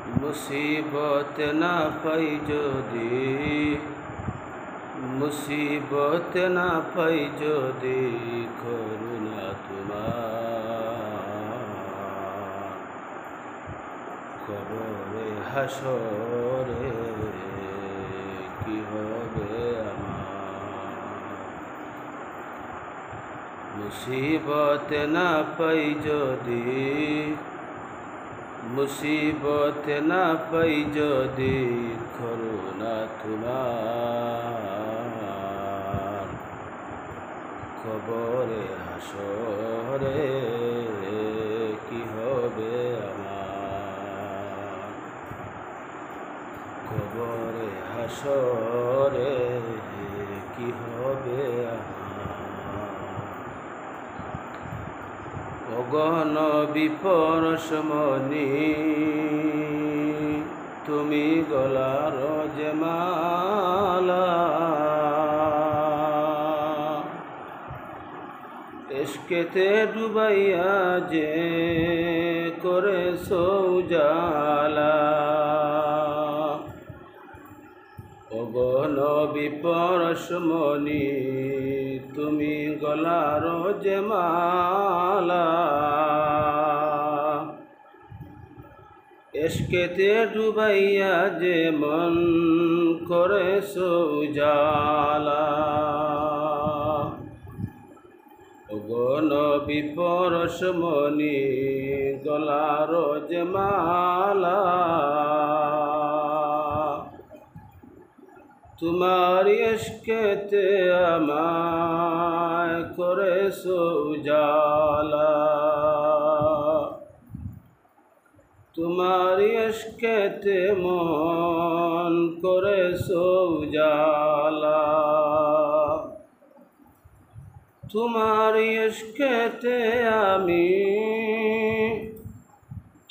মুসিবত না পাই যদি, মুসিবত না পাই যদি, করুণা তোমার কবরে হাসরে কি হবে আমার। মুসিবত না পাই যদি, মুসিবত না পাই যদি, করুণা তোমার কবরে হাসরে কি হবে আমার। কবরে হাসরে কি হবে আমার। অগণ বিপরশমণি তুমি গলার যে মালা, ইশকেতে ডুবাইয়া যে করেছো উজালা। অগণ বিপরশমণি তুমি গলার যে মালা, ইশকেতে ডুবাইয়া যে মন করেছো উজালা। অগণ বিপরশমণি গলার যে মালা, তোমার ইশকেতে আমায় করেছো উজালা। তোমার ইশকেতে মন করেছো উজালা। তোমার ইশকেতে আমি,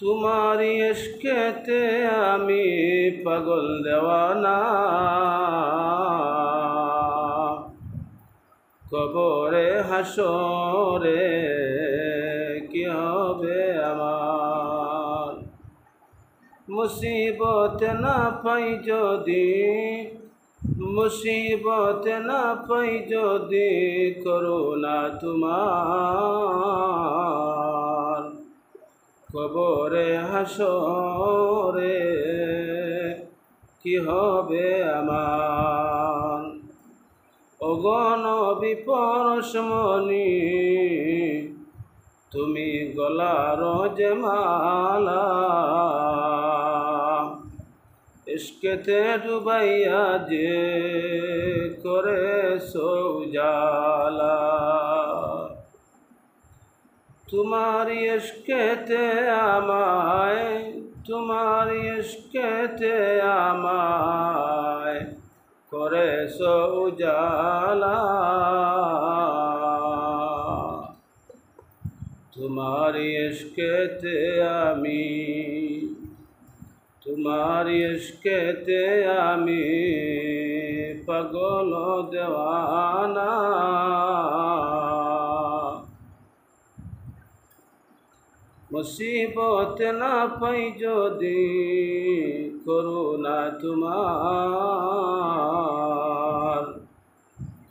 তোমার ইশকেতে আমি পাগল দেওয়ানা। কবরে হাসরে কি হবে আমার। মুসিবত না পাই যদি, মুসিবত না পাই যদি, করুণা তোমার কবরে হাসরে কি হবে আমার। অগণ বিপরশমণি তুমি গলার যে মালা, ইশকেতে ডুবাইয়া যে করেছো উজালা। তোমার ইশকেতে আমায়, তোমার ইশকেতে আমায় করেছো উজালা। তোমার ইশকেতে আমি, তোমার ইশকেতে আমি পাগল দেওয়ানা। মুসিবত না পাই যদি, করুণা তোমার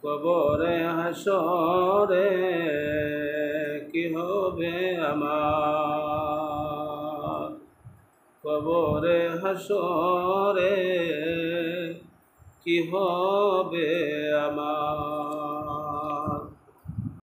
কবরে হাসরে কি হবে আমার। কবরে হাসরে কি হবে আমার।